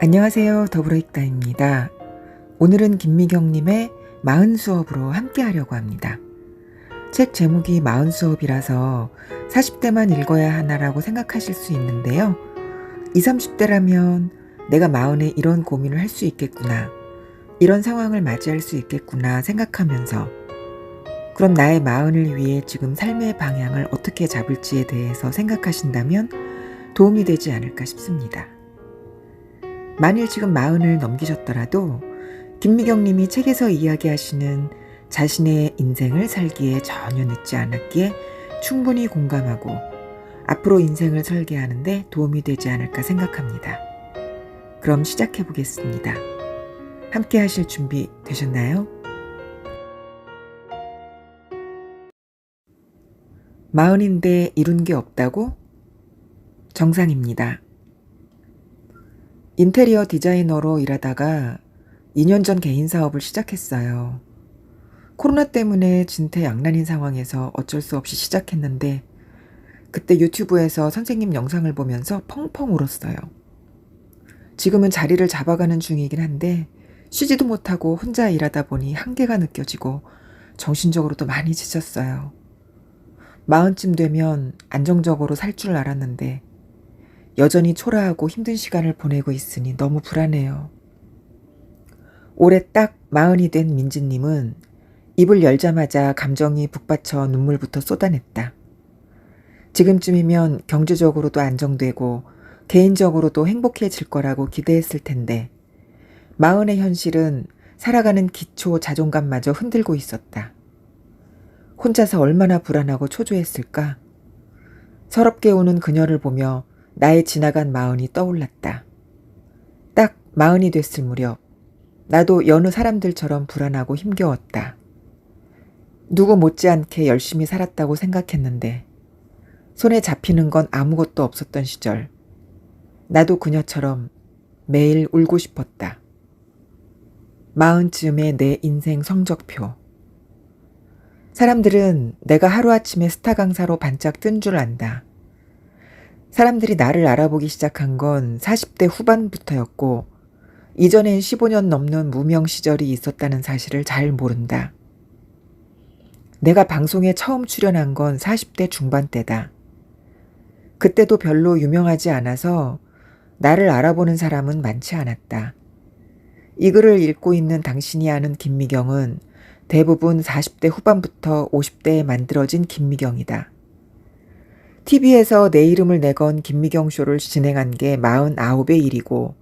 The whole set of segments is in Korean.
안녕하세요. 더불어익다입니다. 오늘은 김미경님의 마흔 수업으로 함께 하려고 합니다. 책 제목이 마흔 수업이라서 40대만 읽어야 하나라고 생각하실 수 있는데요. 20, 30대라면 내가 마흔에 이런 고민을 할 수 있겠구나. 이런 상황을 맞이할 수 있겠구나 생각하면서 그럼 나의 마흔을 위해 지금 삶의 방향을 어떻게 잡을지에 대해서 생각하신다면 도움이 되지 않을까 싶습니다. 만일 지금 마흔을 넘기셨더라도 김미경 님이 책에서 이야기하시는 자신의 인생을 살기에 전혀 늦지 않았기에 충분히 공감하고 앞으로 인생을 설계하는데 도움이 되지 않을까 생각합니다. 그럼 시작해 보겠습니다. 함께 하실 준비 되셨나요? 마흔인데 이룬 게 없다고? 정상입니다. 인테리어 디자이너로 일하다가 2년 전 개인 사업을 시작했어요. 코로나 때문에 진퇴양난인 상황에서 어쩔 수 없이 시작했는데 그때 유튜브에서 선생님 영상을 보면서 펑펑 울었어요. 지금은 자리를 잡아가는 중이긴 한데 쉬지도 못하고 혼자 일하다 보니 한계가 느껴지고 정신적으로도 많이 지쳤어요. 마흔쯤 되면 안정적으로 살 줄 알았는데 여전히 초라하고 힘든 시간을 보내고 있으니 너무 불안해요. 올해 딱 마흔이 된 민지님은 입을 열자마자 감정이 북받쳐 눈물부터 쏟아냈다. 지금쯤이면 경제적으로도 안정되고 개인적으로도 행복해질 거라고 기대했을 텐데 마흔의 현실은 살아가는 기초 자존감마저 흔들고 있었다. 혼자서 얼마나 불안하고 초조했을까? 서럽게 우는 그녀를 보며 나의 지나간 마흔이 떠올랐다. 딱 마흔이 됐을 무렵 나도 여느 사람들처럼 불안하고 힘겨웠다. 누구 못지않게 열심히 살았다고 생각했는데 손에 잡히는 건 아무것도 없었던 시절 나도 그녀처럼 매일 울고 싶었다. 마흔쯤의 내 인생 성적표. 사람들은 내가 하루아침에 스타 강사로 반짝 뜬 줄 안다. 사람들이 나를 알아보기 시작한 건 40대 후반부터였고 이전엔 15년 넘는 무명 시절이 있었다는 사실을 잘 모른다. 내가 방송에 처음 출연한 건 40대 중반대다. 그때도 별로 유명하지 않아서 나를 알아보는 사람은 많지 않았다. 이 글을 읽고 있는 당신이 아는 김미경은 대부분 40대 후반부터 50대에 만들어진 김미경이다. TV에서 내 이름을 내건 김미경 쇼를 진행한 게 49의 일이고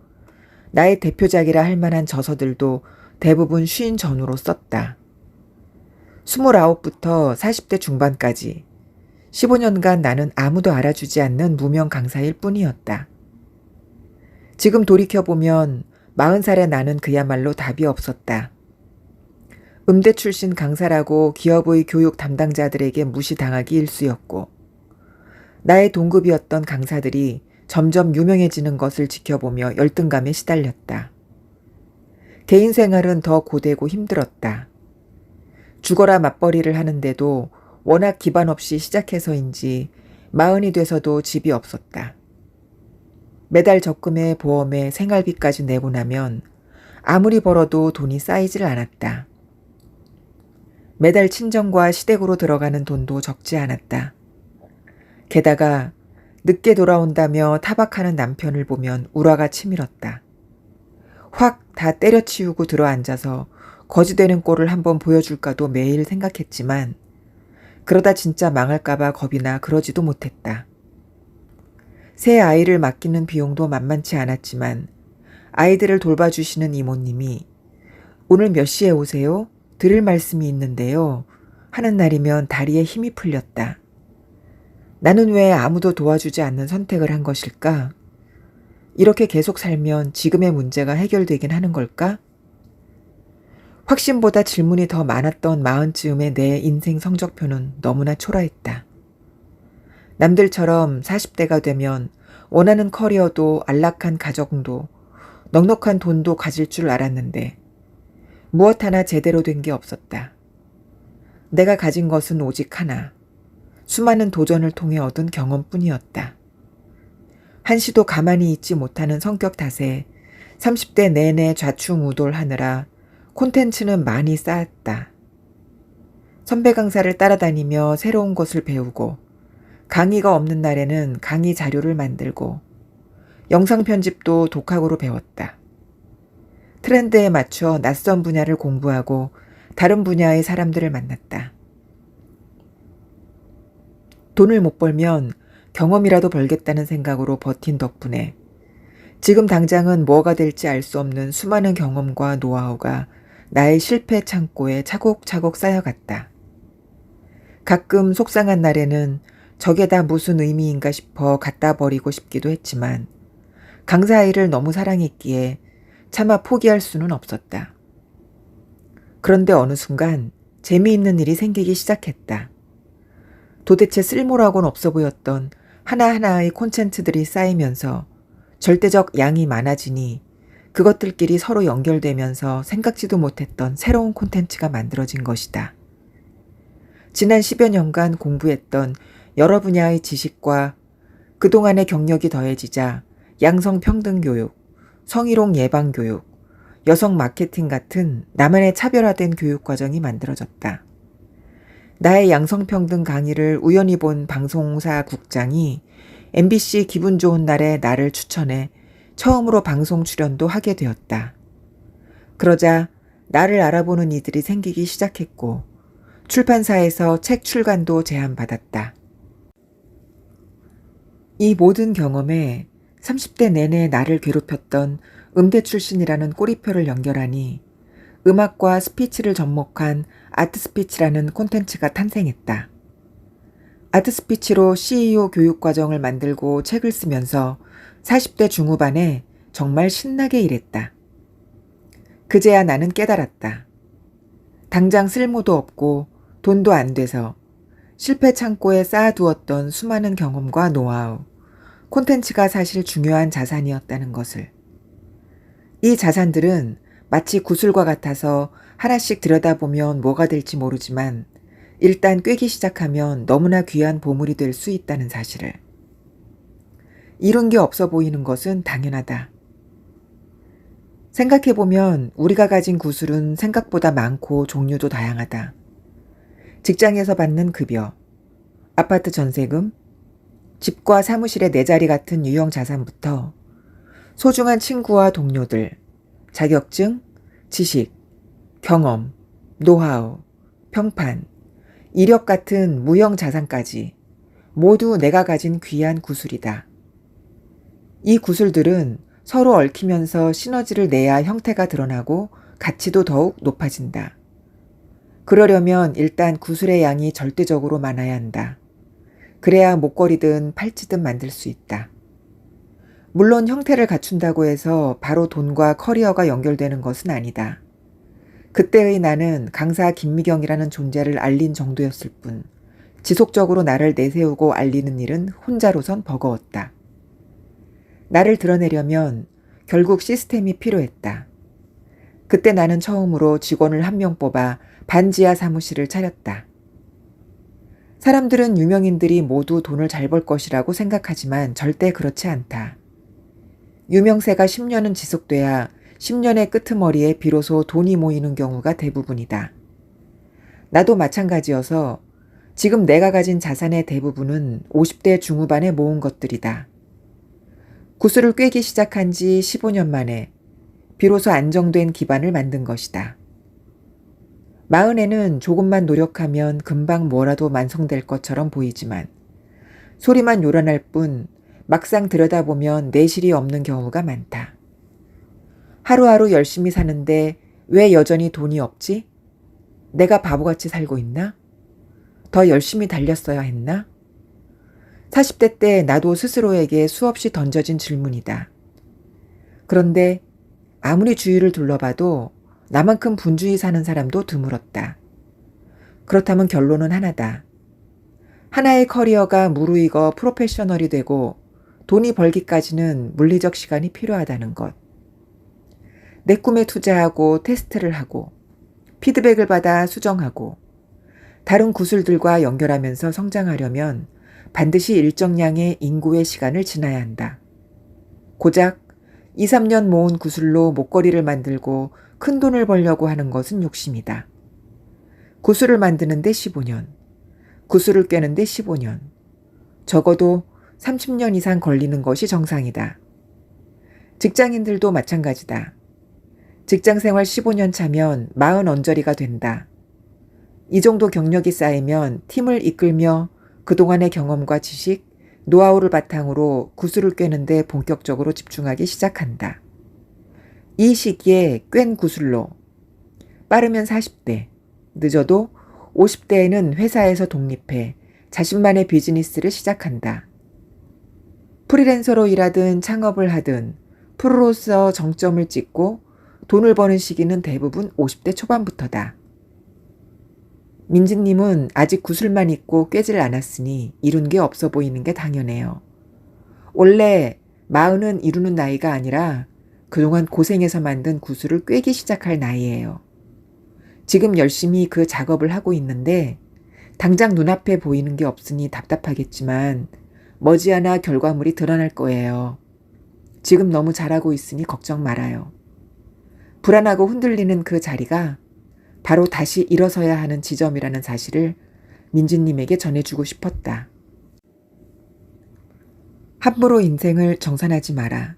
나의 대표작이라 할 만한 저서들도 대부분 쉰 전후로 썼다. 29부터 40대 중반까지 15년간 나는 아무도 알아주지 않는 무명 강사일 뿐이었다. 지금 돌이켜보면 40살의 나는 그야말로 답이 없었다. 음대 출신 강사라고 기업의 교육 담당자들에게 무시당하기 일쑤였고 나의 동급이었던 강사들이 점점 유명해지는 것을 지켜보며 열등감에 시달렸다. 개인 생활은 더 고되고 힘들었다. 죽어라 맞벌이를 하는데도 워낙 기반 없이 시작해서인지 마흔이 돼서도 집이 없었다. 매달 적금에 보험에 생활비까지 내고 나면 아무리 벌어도 돈이 쌓이질 않았다. 매달 친정과 시댁으로 들어가는 돈도 적지 않았다. 게다가 늦게 돌아온다며 타박하는 남편을 보면 우라가 치밀었다. 확 다 때려치우고 들어앉아서 거지되는 꼴을 한번 보여줄까도 매일 생각했지만 그러다 진짜 망할까봐 겁이 나 그러지도 못했다. 새 아이를 맡기는 비용도 만만치 않았지만 아이들을 돌봐주시는 이모님이 오늘 몇 시에 오세요? 드릴 말씀이 있는데요. 하는 날이면 다리에 힘이 풀렸다. 나는 왜 아무도 도와주지 않는 선택을 한 것일까? 이렇게 계속 살면 지금의 문제가 해결되긴 하는 걸까? 확신보다 질문이 더 많았던 마흔쯤의 내 인생 성적표는 너무나 초라했다. 남들처럼 40대가 되면 원하는 커리어도 안락한 가정도 넉넉한 돈도 가질 줄 알았는데 무엇 하나 제대로 된 게 없었다. 내가 가진 것은 오직 하나. 수많은 도전을 통해 얻은 경험뿐이었다. 한시도 가만히 있지 못하는 성격 탓에 30대 내내 좌충우돌하느라 콘텐츠는 많이 쌓았다. 선배 강사를 따라다니며 새로운 것을 배우고 강의가 없는 날에는 강의 자료를 만들고 영상 편집도 독학으로 배웠다. 트렌드에 맞춰 낯선 분야를 공부하고 다른 분야의 사람들을 만났다. 돈을 못 벌면 경험이라도 벌겠다는 생각으로 버틴 덕분에 지금 당장은 뭐가 될지 알 수 없는 수많은 경험과 노하우가 나의 실패 창고에 차곡차곡 쌓여갔다. 가끔 속상한 날에는 저게 다 무슨 의미인가 싶어 갖다 버리고 싶기도 했지만 강사 일을 너무 사랑했기에 차마 포기할 수는 없었다. 그런데 어느 순간 재미있는 일이 생기기 시작했다. 도대체 쓸모라고는 없어 보였던 하나하나의 콘텐츠들이 쌓이면서 절대적 양이 많아지니 그것들끼리 서로 연결되면서 생각지도 못했던 새로운 콘텐츠가 만들어진 것이다. 지난 10여 년간 공부했던 여러 분야의 지식과 그동안의 경력이 더해지자 양성평등교육, 성희롱 예방교육, 여성 마케팅 같은 나만의 차별화된 교육과정이 만들어졌다. 나의 양성평등 강의를 우연히 본 방송사 국장이 MBC 기분 좋은 날에 나를 추천해 처음으로 방송 출연도 하게 되었다. 그러자 나를 알아보는 이들이 생기기 시작했고 출판사에서 책 출간도 제안받았다. 이 모든 경험에 30대 내내 나를 괴롭혔던 음대 출신이라는 꼬리표를 연결하니 음악과 스피치를 접목한 아트스피치라는 콘텐츠가 탄생했다. 아트스피치로 CEO 교육과정을 만들고 책을 쓰면서 40대 중후반에 정말 신나게 일했다. 그제야 나는 깨달았다. 당장 쓸모도 없고 돈도 안 돼서 실패 창고에 쌓아두었던 수많은 경험과 노하우, 콘텐츠가 사실 중요한 자산이었다는 것을. 이 자산들은 마치 구슬과 같아서 하나씩 들여다보면 뭐가 될지 모르지만 일단 꿰기 시작하면 너무나 귀한 보물이 될 수 있다는 사실을. 이룬 게 없어 보이는 것은 당연하다. 생각해보면 우리가 가진 구슬은 생각보다 많고 종류도 다양하다. 직장에서 받는 급여, 아파트 전세금, 집과 사무실의 내 자리 같은 유형 자산부터 소중한 친구와 동료들, 자격증, 지식, 경험, 노하우, 평판, 이력 같은 무형 자산까지 모두 내가 가진 귀한 구슬이다. 이 구슬들은 서로 얽히면서 시너지를 내야 형태가 드러나고 가치도 더욱 높아진다. 그러려면 일단 구슬의 양이 절대적으로 많아야 한다. 그래야 목걸이든 팔찌든 만들 수 있다. 물론 형태를 갖춘다고 해서 바로 돈과 커리어가 연결되는 것은 아니다. 그때의 나는 강사 김미경이라는 존재를 알린 정도였을 뿐 지속적으로 나를 내세우고 알리는 일은 혼자로선 버거웠다. 나를 드러내려면 결국 시스템이 필요했다. 그때 나는 처음으로 직원을 한 명 뽑아 반지하 사무실을 차렸다. 사람들은 유명인들이 모두 돈을 잘 벌 것이라고 생각하지만 절대 그렇지 않다. 유명세가 10년은 지속돼야 10년의 끄트머리에 비로소 돈이 모이는 경우가 대부분이다. 나도 마찬가지여서 지금 내가 가진 자산의 대부분은 50대 중후반에 모은 것들이다. 구슬을 꿰기 시작한 지 15년 만에 비로소 안정된 기반을 만든 것이다. 마흔에는 조금만 노력하면 금방 뭐라도 완성될 것처럼 보이지만 소리만 요란할 뿐 막상 들여다보면 내실이 없는 경우가 많다. 하루하루 열심히 사는데 왜 여전히 돈이 없지? 내가 바보같이 살고 있나? 더 열심히 달렸어야 했나? 40대 때 나도 스스로에게 수없이 던져진 질문이다. 그런데 아무리 주위를 둘러봐도 나만큼 분주히 사는 사람도 드물었다. 그렇다면 결론은 하나다. 하나의 커리어가 무르익어 프로페셔널이 되고 돈이 벌기까지는 물리적 시간이 필요하다는 것. 내 꿈에 투자하고 테스트를 하고 피드백을 받아 수정하고 다른 구슬들과 연결하면서 성장하려면 반드시 일정량의 인고의 시간을 지나야 한다. 고작 2, 3년 모은 구슬로 목걸이를 만들고 큰 돈을 벌려고 하는 것은 욕심이다. 구슬을 만드는데 15년, 구슬을 꿰는데 15년, 적어도 30년 이상 걸리는 것이 정상이다. 직장인들도 마찬가지다. 직장생활 15년 차면 40 언저리가 된다. 이 정도 경력이 쌓이면 팀을 이끌며 그동안의 경험과 지식, 노하우를 바탕으로 구슬을 꿰는데 본격적으로 집중하기 시작한다. 이 시기에 꿰ν 구슬로 빠르면 40대, 늦어도 50대에는 회사에서 독립해 자신만의 비즈니스를 시작한다. 프리랜서로 일하든 창업을 하든 프로로서 정점을 찍고 돈을 버는 시기는 대부분 50대 초반부터다. 민지님은 아직 구슬만 있고 꿰질 않았으니 이룬 게 없어 보이는 게 당연해요. 원래 40은 이루는 나이가 아니라 그동안 고생해서 만든 구슬을 꿰기 시작할 나이예요. 지금 열심히 그 작업을 하고 있는데 당장 눈앞에 보이는 게 없으니 답답하겠지만 머지않아 결과물이 드러날 거예요. 지금 너무 잘하고 있으니 걱정 말아요. 불안하고 흔들리는 그 자리가 바로 다시 일어서야 하는 지점이라는 사실을 민지님에게 전해주고 싶었다. 함부로 인생을 정산하지 마라.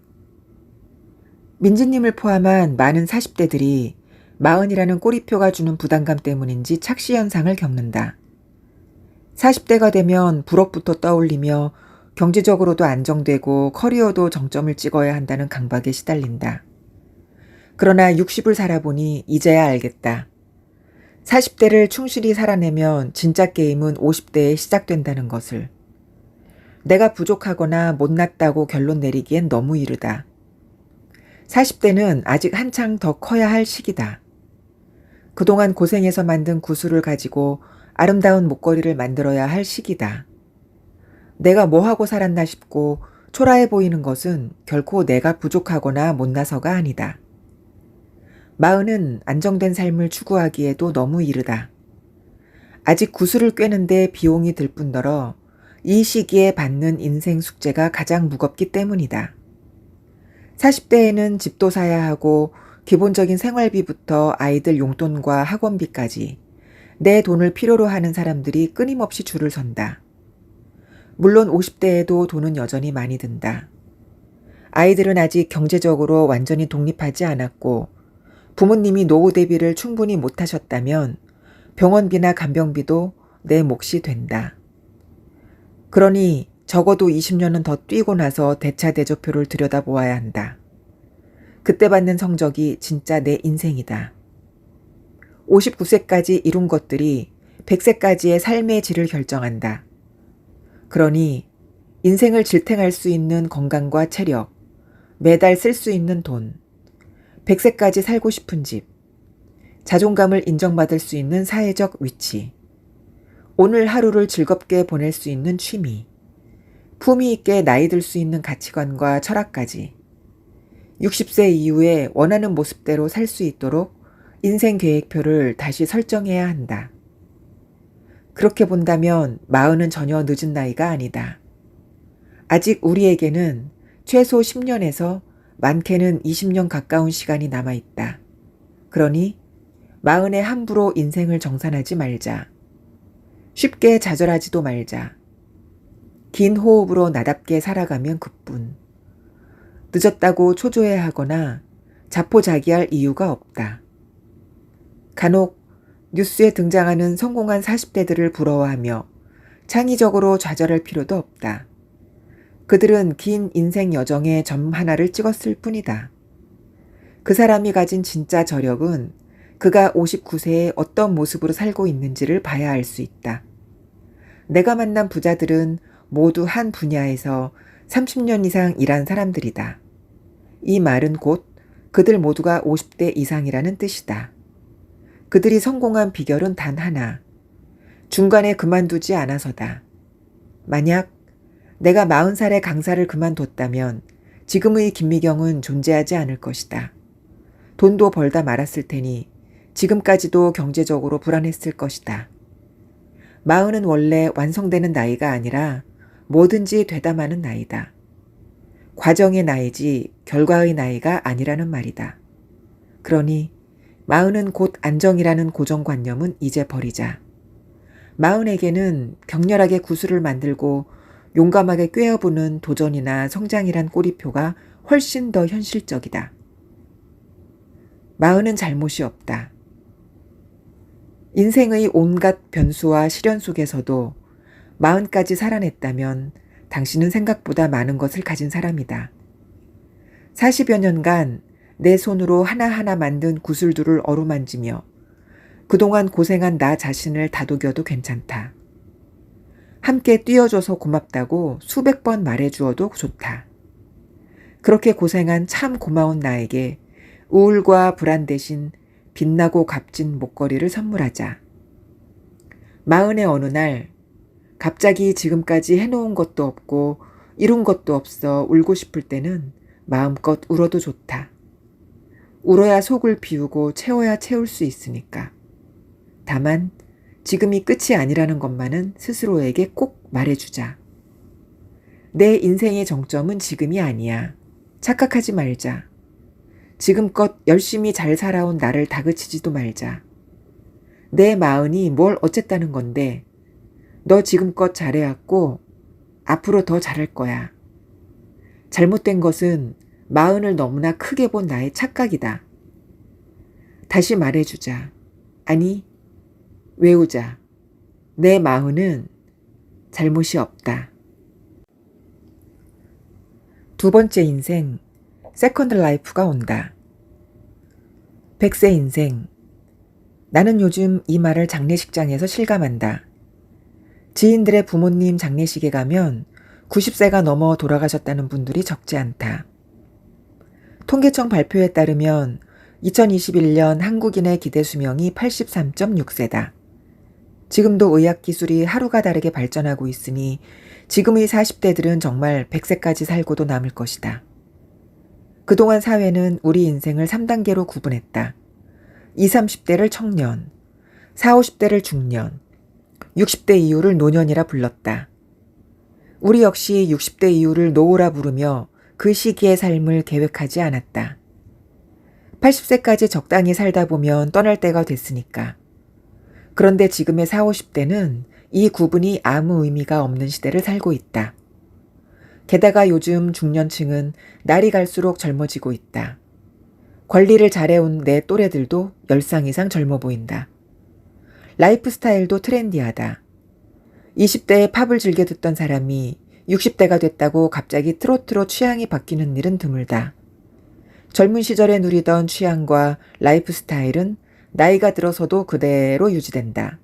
민지님을 포함한 많은 40대들이 40이라는 꼬리표가 주는 부담감 때문인지 착시 현상을 겪는다. 40대가 되면 불업부터 떠올리며 경제적으로도 안정되고 커리어도 정점을 찍어야 한다는 강박에 시달린다. 그러나 60을 살아보니 이제야 알겠다. 40대를 충실히 살아내면 진짜 게임은 50대에 시작된다는 것을. 내가 부족하거나 못났다고 결론 내리기엔 너무 이르다. 40대는 아직 한창 더 커야 할 시기다. 그동안 고생해서 만든 구슬을 가지고 아름다운 목걸이를 만들어야 할 시기다. 내가 뭐하고 살았나 싶고 초라해 보이는 것은 결코 내가 부족하거나 못나서가 아니다. 40은 안정된 삶을 추구하기에도 너무 이르다. 아직 구슬을 꿰는데 비용이 들 뿐더러 이 시기에 받는 인생 숙제가 가장 무겁기 때문이다. 40대에는 집도 사야 하고 기본적인 생활비부터 아이들 용돈과 학원비까지 내 돈을 필요로 하는 사람들이 끊임없이 줄을 선다. 물론 50대에도 돈은 여전히 많이 든다. 아이들은 아직 경제적으로 완전히 독립하지 않았고 부모님이 노후 대비를 충분히 못하셨다면 병원비나 간병비도 내 몫이 된다. 그러니 적어도 20년은 더 뛰고 나서 대차대조표를 들여다보아야 한다. 그때 받는 성적이 진짜 내 인생이다. 59세까지 이룬 것들이 100세까지의 삶의 질을 결정한다. 그러니 인생을 질탱할 수 있는 건강과 체력, 매달 쓸 수 있는 돈, 100세까지 살고 싶은 집, 자존감을 인정받을 수 있는 사회적 위치, 오늘 하루를 즐겁게 보낼 수 있는 취미, 품위 있게 나이 들 수 있는 가치관과 철학까지 60세 이후에 원하는 모습대로 살 수 있도록 인생 계획표를 다시 설정해야 한다. 그렇게 본다면 40은 전혀 늦은 나이가 아니다. 아직 우리에게는 최소 10년에서 많게는 20년 가까운 시간이 남아있다. 그러니 40에 함부로 인생을 정산하지 말자. 쉽게 좌절하지도 말자. 긴 호흡으로 나답게 살아가면 그뿐. 늦었다고 초조해하거나 자포자기할 이유가 없다. 간혹 뉴스에 등장하는 성공한 40대들을 부러워하며 창의적으로 좌절할 필요도 없다. 그들은 긴 인생 여정의 점 하나를 찍었을 뿐이다. 그 사람이 가진 진짜 저력은 그가 59세에 어떤 모습으로 살고 있는지를 봐야 알 수 있다. 내가 만난 부자들은 모두 한 분야에서 30년 이상 일한 사람들이다. 이 말은 곧 그들 모두가 50대 이상이라는 뜻이다. 그들이 성공한 비결은 단 하나. 중간에 그만두지 않아서다. 만약 내가 40살에 강사를 그만뒀다면 지금의 김미경은 존재하지 않을 것이다. 돈도 벌다 말았을 테니 지금까지도 경제적으로 불안했을 것이다. 40은 원래 완성되는 나이가 아니라 뭐든지 되다 마는 나이다. 과정의 나이지 결과의 나이가 아니라는 말이다. 그러니 마흔은 곧 안정이라는 고정관념은 이제 버리자. 마흔에게는 격렬하게 구슬을 만들고 용감하게 꿰어보는 도전이나 성장이란 꼬리표가 훨씬 더 현실적이다. 마흔은 잘못이 없다. 인생의 온갖 변수와 시련 속에서도 마흔까지 살아냈다면 당신은 생각보다 많은 것을 가진 사람이다. 40여 년간 내 손으로 하나하나 만든 구슬들을 어루만지며 그동안 고생한 나 자신을 다독여도 괜찮다. 함께 뛰어줘서 고맙다고 수백 번 말해주어도 좋다. 그렇게 고생한 참 고마운 나에게 우울과 불안 대신 빛나고 값진 목걸이를 선물하자. 마흔의 어느 날 갑자기 지금까지 해놓은 것도 없고 이룬 것도 없어 울고 싶을 때는 마음껏 울어도 좋다. 울어야 속을 비우고 채워야 채울 수 있으니까. 다만 지금이 끝이 아니라는 것만은 스스로에게 꼭 말해주자. 내 인생의 정점은 지금이 아니야. 착각하지 말자. 지금껏 열심히 잘 살아온 나를 다그치지도 말자. 내 마흔이 뭘 어쨌다는 건데 너 지금껏 잘해왔고 앞으로 더 잘할 거야. 잘못된 것은 마흔을 너무나 크게 본 나의 착각이다. 다시 말해주자. 아니, 외우자. 내 마흔은 잘못이 없다. 두 번째 인생, 세컨드 라이프가 온다. 100세 인생. 나는 요즘 이 말을 장례식장에서 실감한다. 지인들의 부모님 장례식에 가면 90세가 넘어 돌아가셨다는 분들이 적지 않다. 통계청 발표에 따르면 2021년 한국인의 기대 수명이 83.6세다. 지금도 의학기술이 하루가 다르게 발전하고 있으니 지금의 40대들은 정말 100세까지 살고도 남을 것이다. 그동안 사회는 우리 인생을 3단계로 구분했다. 20, 30대를 청년, 40, 50대를 중년, 60대 이후를 노년이라 불렀다. 우리 역시 60대 이후를 노후라 부르며 그 시기의 삶을 계획하지 않았다. 80세까지 적당히 살다 보면 떠날 때가 됐으니까. 그런데 지금의 40, 50대는 이 구분이 아무 의미가 없는 시대를 살고 있다. 게다가 요즘 중년층은 날이 갈수록 젊어지고 있다. 관리를 잘해온 내 또래들도 10상 이상 젊어 보인다. 라이프 스타일도 트렌디하다. 20대에 팝을 즐겨 듣던 사람이 60대가 됐다고 갑자기 트로트로 취향이 바뀌는 일은 드물다. 젊은 시절에 누리던 취향과 라이프 스타일은 나이가 들어서도 그대로 유지된다.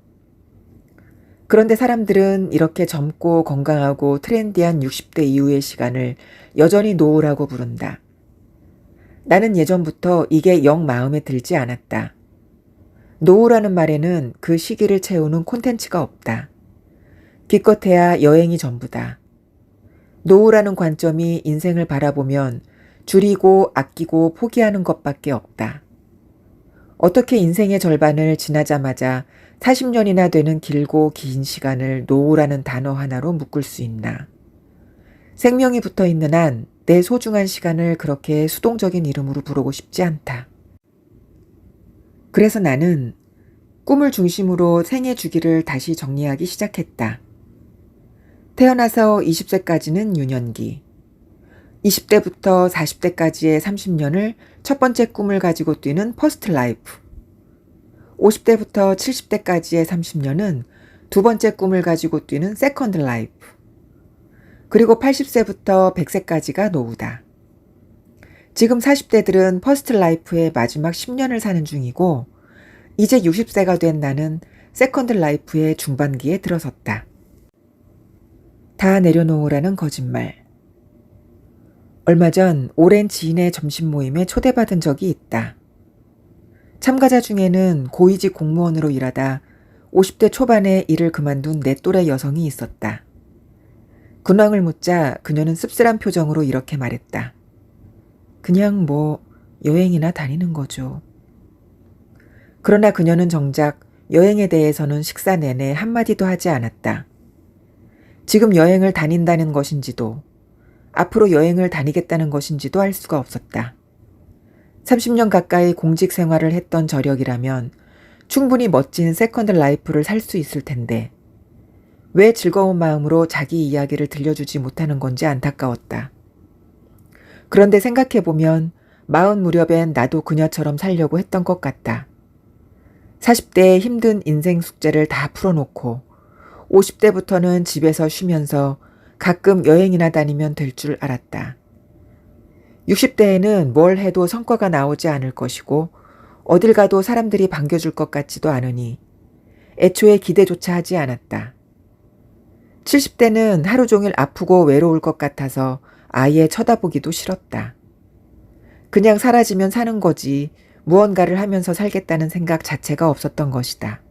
그런데 사람들은 이렇게 젊고 건강하고 트렌디한 60대 이후의 시간을 여전히 노후라고 부른다. 나는 예전부터 이게 영 마음에 들지 않았다. 노후라는 말에는 그 시기를 채우는 콘텐츠가 없다. 기껏해야 여행이 전부다. 노후라는 관점이 인생을 바라보면 줄이고 아끼고 포기하는 것밖에 없다. 어떻게 인생의 절반을 지나자마자 40년이나 되는 길고 긴 시간을 노후라는 단어 하나로 묶을 수 있나. 생명이 붙어 있는 한 내 소중한 시간을 그렇게 수동적인 이름으로 부르고 싶지 않다. 그래서 나는 꿈을 중심으로 생애 주기를 다시 정리하기 시작했다. 태어나서 20세까지는 유년기, 20대부터 40대까지의 30년을 첫 번째 꿈을 가지고 뛰는 퍼스트 라이프, 50대부터 70대까지의 30년은 두 번째 꿈을 가지고 뛰는 세컨드 라이프, 그리고 80세부터 100세까지가 노후다. 지금 40대들은 퍼스트 라이프의 마지막 10년을 사는 중이고 이제 60세가 된 나는 세컨드 라이프의 중반기에 들어섰다. 다 내려놓으라는 거짓말. 얼마 전 오랜 지인의 점심 모임에 초대받은 적이 있다. 참가자 중에는 고위직 공무원으로 일하다 50대 초반에 일을 그만둔 내 또래 여성이 있었다. 근황을 묻자 그녀는 씁쓸한 표정으로 이렇게 말했다. 그냥 여행이나 다니는 거죠. 그러나 그녀는 정작 여행에 대해서는 식사 내내 한마디도 하지 않았다. 지금 여행을 다닌다는 것인지도 앞으로 여행을 다니겠다는 것인지도 알 수가 없었다. 30년 가까이 공직 생활을 했던 저력이라면 충분히 멋진 세컨드 라이프를 살 수 있을 텐데 왜 즐거운 마음으로 자기 이야기를 들려주지 못하는 건지 안타까웠다. 그런데 생각해보면 40 무렵엔 나도 그녀처럼 살려고 했던 것 같다. 40대의 힘든 인생 숙제를 다 풀어놓고 50대부터는 집에서 쉬면서 가끔 여행이나 다니면 될 줄 알았다. 60대에는 뭘 해도 성과가 나오지 않을 것이고 어딜 가도 사람들이 반겨줄 것 같지도 않으니 애초에 기대조차 하지 않았다. 70대는 하루 종일 아프고 외로울 것 같아서 아예 쳐다보기도 싫었다. 그냥 사라지면 사는 거지 무언가를 하면서 살겠다는 생각 자체가 없었던 것이다.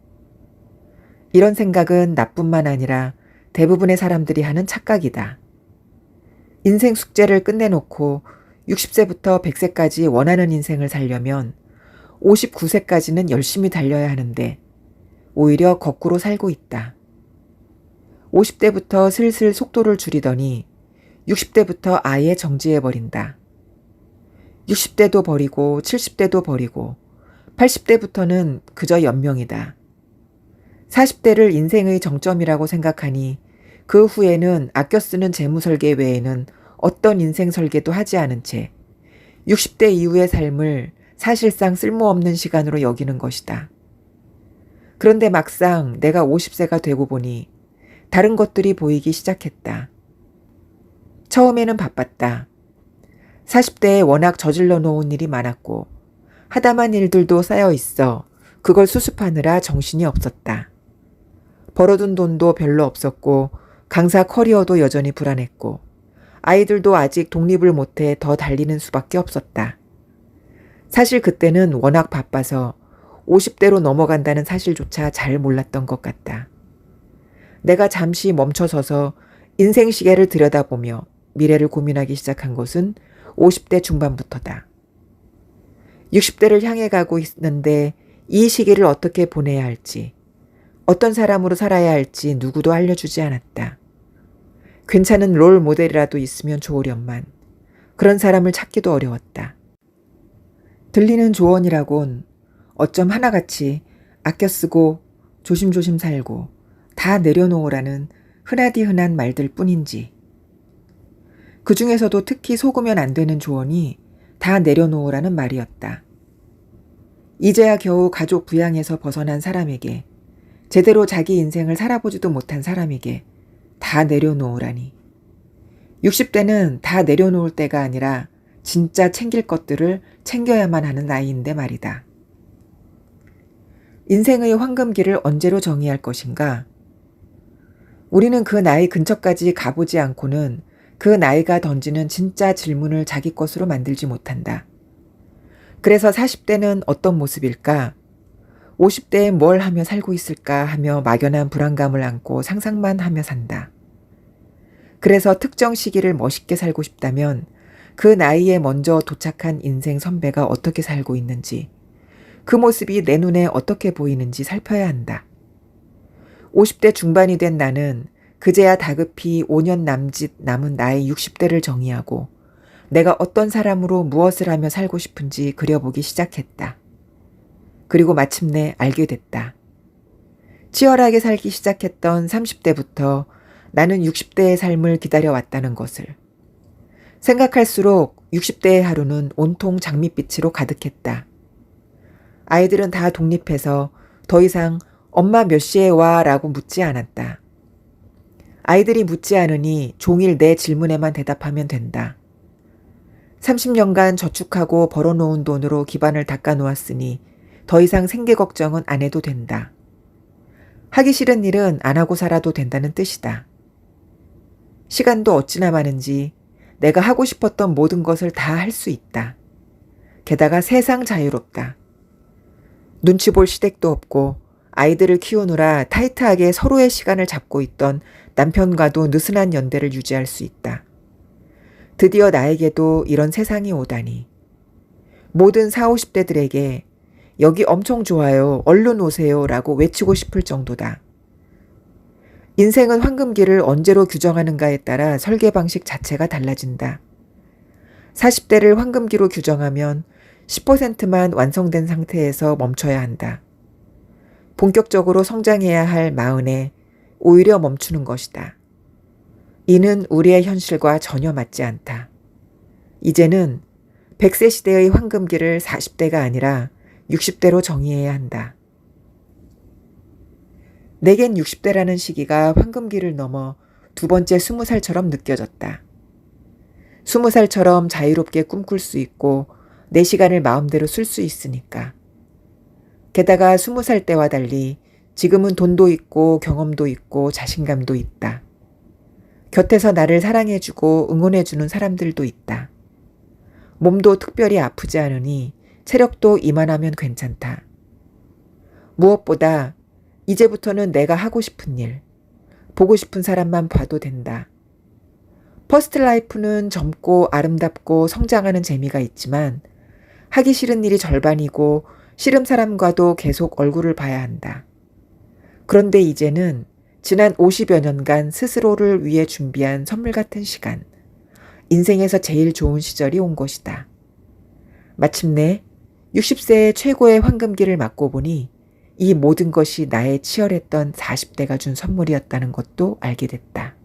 이런 생각은 나뿐만 아니라 대부분의 사람들이 하는 착각이다. 인생 숙제를 끝내놓고 60세부터 100세까지 원하는 인생을 살려면 59세까지는 열심히 달려야 하는데 오히려 거꾸로 살고 있다. 50대부터 슬슬 속도를 줄이더니 60대부터 아예 정지해버린다. 60대도 버리고 70대도 버리고 80대부터는 그저 연명이다. 40대를 인생의 정점이라고 생각하니 그 후에는 아껴 쓰는 재무 설계 외에는 어떤 인생 설계도 하지 않은 채 60대 이후의 삶을 사실상 쓸모없는 시간으로 여기는 것이다. 그런데 막상 내가 50세가 되고 보니 다른 것들이 보이기 시작했다. 처음에는 바빴다. 40대에 워낙 저질러 놓은 일이 많았고 하다만 일들도 쌓여 있어 그걸 수습하느라 정신이 없었다. 벌어둔 돈도 별로 없었고 강사 커리어도 여전히 불안했고 아이들도 아직 독립을 못해 더 달리는 수밖에 없었다. 사실 그때는 워낙 바빠서 50대로 넘어간다는 사실조차 잘 몰랐던 것 같다. 내가 잠시 멈춰서서 인생 시계를 들여다보며 미래를 고민하기 시작한 것은 50대 중반부터다. 60대를 향해 가고 있는데 이 시기를 어떻게 보내야 할지, 어떤 사람으로 살아야 할지 누구도 알려주지 않았다. 괜찮은 롤 모델이라도 있으면 좋으련만 그런 사람을 찾기도 어려웠다. 들리는 조언이라곤 어쩜 하나같이 아껴 쓰고 조심조심 살고 다 내려놓으라는 흔하디 흔한 말들 뿐인지. 그 중에서도 특히 속으면 안 되는 조언이 다 내려놓으라는 말이었다. 이제야 겨우 가족 부양에서 벗어난 사람에게, 제대로 자기 인생을 살아보지도 못한 사람에게 다 내려놓으라니. 60대는 다 내려놓을 때가 아니라 진짜 챙길 것들을 챙겨야만 하는 나이인데 말이다. 인생의 황금기를 언제로 정의할 것인가? 우리는 그 나이 근처까지 가보지 않고는 그 나이가 던지는 진짜 질문을 자기 것으로 만들지 못한다. 그래서 40대는 어떤 모습일까? 50대에 뭘 하며 살고 있을까 하며 막연한 불안감을 안고 상상만 하며 산다. 그래서 특정 시기를 멋있게 살고 싶다면 그 나이에 먼저 도착한 인생 선배가 어떻게 살고 있는지, 그 모습이 내 눈에 어떻게 보이는지 살펴야 한다. 50대 중반이 된 나는 그제야 다급히 5년 남짓 남은 나의 60대를 정의하고 내가 어떤 사람으로 무엇을 하며 살고 싶은지 그려보기 시작했다. 그리고 마침내 알게 됐다. 치열하게 살기 시작했던 30대부터 나는 60대의 삶을 기다려왔다는 것을. 생각할수록 60대의 하루는 온통 장밋빛으로 가득했다. 아이들은 다 독립해서 더 이상 엄마 몇 시에 와? 라고 묻지 않았다. 아이들이 묻지 않으니 종일 내 질문에만 대답하면 된다. 30년간 저축하고 벌어놓은 돈으로 기반을 닦아놓았으니 더 이상 생계 걱정은 안 해도 된다. 하기 싫은 일은 안 하고 살아도 된다는 뜻이다. 시간도 어찌나 많은지 내가 하고 싶었던 모든 것을 다 할 수 있다. 게다가 세상 자유롭다. 눈치 볼 시댁도 없고 아이들을 키우느라 타이트하게 서로의 시간을 잡고 있던 남편과도 느슨한 연대를 유지할 수 있다. 드디어 나에게도 이런 세상이 오다니. 모든 40, 50대들에게 여기 엄청 좋아요. 얼른 오세요. 라고 외치고 싶을 정도다. 인생은 황금기를 언제로 규정하는가에 따라 설계 방식 자체가 달라진다. 40대를 황금기로 규정하면 10%만 완성된 상태에서 멈춰야 한다. 본격적으로 성장해야 할 40에 오히려 멈추는 것이다. 이는 우리의 현실과 전혀 맞지 않다. 이제는 100세 시대의 황금기를 40대가 아니라 60대로 정의해야 한다. 내겐 60대라는 시기가 황금기를 넘어 두 번째 20살처럼 느껴졌다. 20살처럼 자유롭게 꿈꿀 수 있고 내 시간을 마음대로 쓸 수 있으니까. 게다가 20살 때와 달리 지금은 돈도 있고 경험도 있고 자신감도 있다. 곁에서 나를 사랑해주고 응원해주는 사람들도 있다. 몸도 특별히 아프지 않으니 체력도 이만하면 괜찮다. 무엇보다 이제부터는 내가 하고 싶은 일, 보고 싶은 사람만 봐도 된다. 퍼스트 라이프는 젊고 아름답고 성장하는 재미가 있지만 하기 싫은 일이 절반이고 싫은 사람과도 계속 얼굴을 봐야 한다. 그런데 이제는 지난 50여 년간 스스로를 위해 준비한 선물 같은 시간, 인생에서 제일 좋은 시절이 온 것이다. 마침내 60세의 최고의 황금기를 맞고 보니 이 모든 것이 나의 치열했던 40대가 준 선물이었다는 것도 알게 됐다.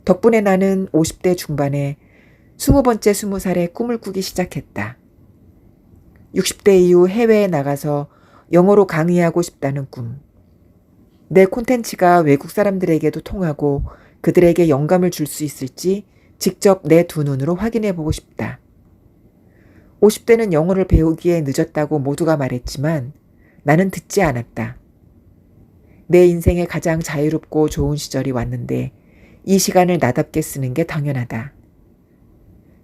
덕분에 나는 50대 중반에 20번째 20살에 꿈을 꾸기 시작했다. 60대 이후 해외에 나가서 영어로 강의하고 싶다는 꿈. 내 콘텐츠가 외국 사람들에게도 통하고 그들에게 영감을 줄 수 있을지 직접 내 두 눈으로 확인해 보고 싶다. 50대는 영어를 배우기에 늦었다고 모두가 말했지만 나는 듣지 않았다. 내 인생의 가장 자유롭고 좋은 시절이 왔는데 이 시간을 나답게 쓰는 게 당연하다.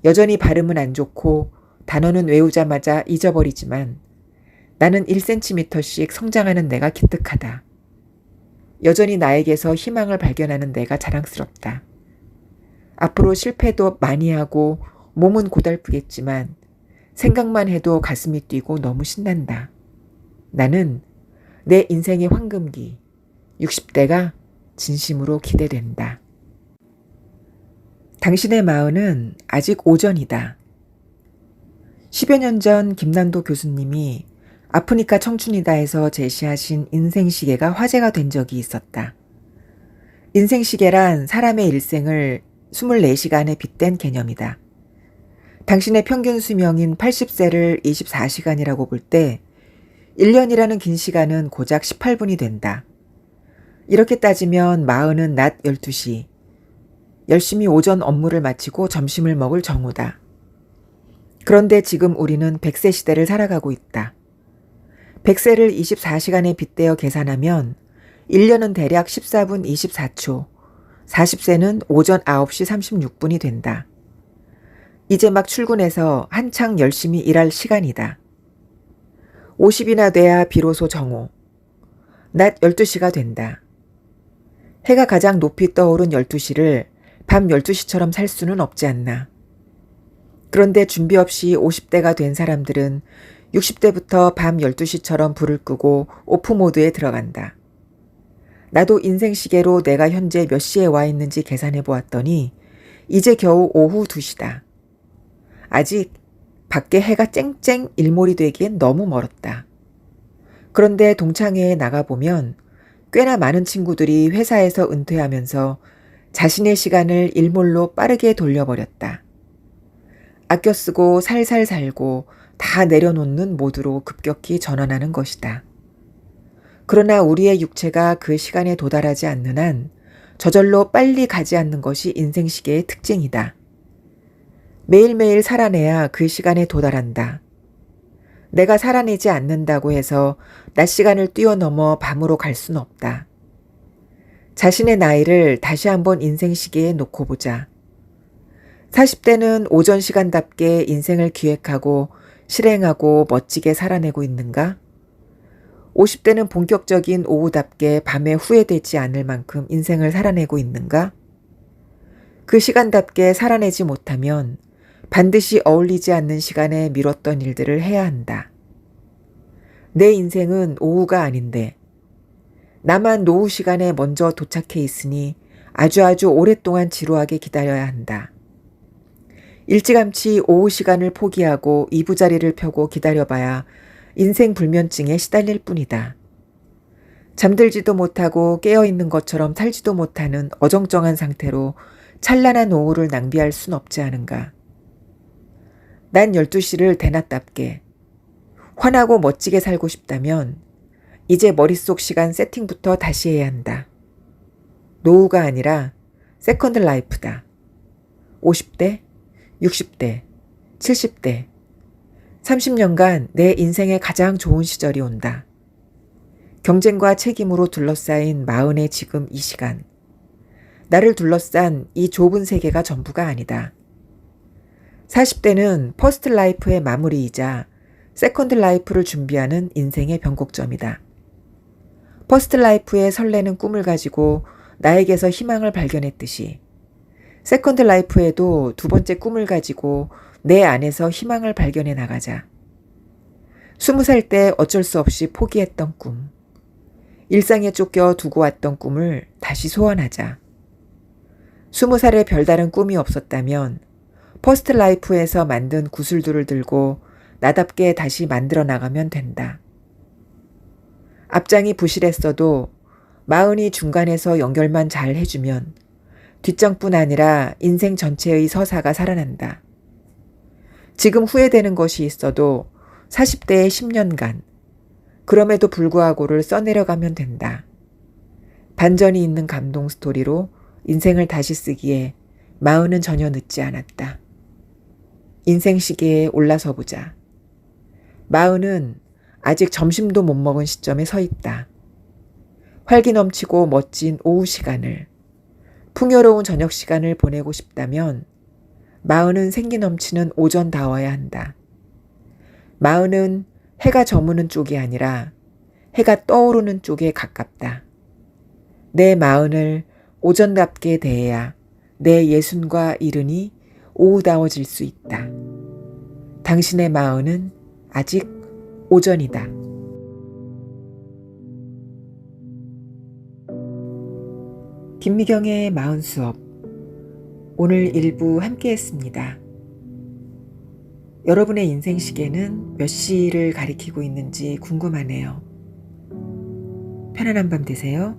여전히 발음은 안 좋고 단어는 외우자마자 잊어버리지만 나는 1cm씩 성장하는 내가 기특하다. 여전히 나에게서 희망을 발견하는 내가 자랑스럽다. 앞으로 실패도 많이 하고 몸은 고달프겠지만 생각만 해도 가슴이 뛰고 너무 신난다. 나는 내 인생의 황금기 60대가 진심으로 기대된다. 당신의 마흔은 아직 오전이다. 10여 년 전 김난도 교수님이 아프니까 청춘이다 해서 제시하신 인생시계가 화제가 된 적이 있었다. 인생시계란 사람의 일생을 24시간에 빗댄 개념이다. 당신의 평균 수명인 80세를 24시간이라고 볼 때 1년이라는 긴 시간은 고작 18분이 된다. 이렇게 따지면 40은 낮 12시, 열심히 오전 업무를 마치고 점심을 먹을 정오다. 그런데 지금 우리는 100세 시대를 살아가고 있다. 100세를 24시간에 빗대어 계산하면 1년은 대략 14분 24초, 40세는 오전 9시 36분이 된다. 이제 막 출근해서 한창 열심히 일할 시간이다. 50이나 돼야 비로소 정오. 낮 12시가 된다. 해가 가장 높이 떠오른 12시를 밤 12시처럼 살 수는 없지 않나. 그런데 준비 없이 50대가 된 사람들은 60대부터 밤 12시처럼 불을 끄고 오프 모드에 들어간다. 나도 인생 시계로 내가 현재 몇 시에 와 있는지 계산해 보았더니 이제 겨우 오후 2시다. 아직 밖에 해가 쨍쨍 일몰이 되기엔 너무 멀었다. 그런데 동창회에 나가보면 꽤나 많은 친구들이 회사에서 은퇴하면서 자신의 시간을 일몰로 빠르게 돌려버렸다. 아껴 쓰고 살살 살고 다 내려놓는 모드로 급격히 전환하는 것이다. 그러나 우리의 육체가 그 시간에 도달하지 않는 한 저절로 빨리 가지 않는 것이 인생시계의 특징이다. 매일매일 살아내야 그 시간에 도달한다. 내가 살아내지 않는다고 해서 낮 시간을 뛰어넘어 밤으로 갈 순 없다. 자신의 나이를 다시 한번 인생시계에 놓고 보자. 40대는 오전 시간답게 인생을 기획하고 실행하고 멋지게 살아내고 있는가? 50대는 본격적인 오후답게 밤에 후회되지 않을 만큼 인생을 살아내고 있는가? 그 시간답게 살아내지 못하면 반드시 어울리지 않는 시간에 미뤘던 일들을 해야 한다. 내 인생은 오후가 아닌데 나만 노후 시간에 먼저 도착해 있으니 아주 오랫동안 지루하게 기다려야 한다. 일찌감치 오후 시간을 포기하고 이부자리를 펴고 기다려봐야 인생 불면증에 시달릴 뿐이다. 잠들지도 못하고 깨어있는 것처럼 살지도 못하는 어정쩡한 상태로 찬란한 오후를 낭비할 순 없지 않은가. 난 12시를 대낮답게 환하고 멋지게 살고 싶다면 이제 머릿속 시간 세팅부터 다시 해야 한다. 노후가 아니라 세컨드 라이프다. 50대, 60대, 70대, 30년간 내 인생의 가장 좋은 시절이 온다. 경쟁과 책임으로 둘러싸인 마흔의 지금 이 시간. 나를 둘러싼 이 좁은 세계가 전부가 아니다. 40대는 퍼스트 라이프의 마무리이자 세컨드 라이프를 준비하는 인생의 변곡점이다. 퍼스트 라이프의 설레는 꿈을 가지고 나에게서 희망을 발견했듯이 세컨드 라이프에도 두 번째 꿈을 가지고 내 안에서 희망을 발견해 나가자. 20살 때 어쩔 수 없이 포기했던 꿈. 일상에 쫓겨 두고 왔던 꿈을 다시 소환하자. 20살에 별다른 꿈이 없었다면 퍼스트 라이프에서 만든 구슬들을 들고 나답게 다시 만들어 나가면 된다. 앞장이 부실했어도 마흔이 중간에서 연결만 잘 해주면 뒷장뿐 아니라 인생 전체의 서사가 살아난다. 지금 후회되는 것이 있어도 40대의 10년간 그럼에도 불구하고를 써내려가면 된다. 반전이 있는 감동 스토리로 인생을 다시 쓰기에 마흔은 전혀 늦지 않았다. 인생 시계에 올라서 보자. 마흔은 아직 점심도 못 먹은 시점에 서 있다. 활기 넘치고 멋진 오후 시간을, 풍요로운 저녁 시간을 보내고 싶다면 마흔은 생기 넘치는 오전다워야 한다. 마흔은 해가 저무는 쪽이 아니라 해가 떠오르는 쪽에 가깝다. 내 마흔을 오전답게 대해야 내 예순과 이른이 오후다워질 수 있다. 당신의 마흔은 아직 오전이다. 김미경의 마흔 수업. 오늘 일부 함께 했습니다. 여러분의 인생 시계는 몇 시를 가리키고 있는지 궁금하네요. 편안한 밤 되세요.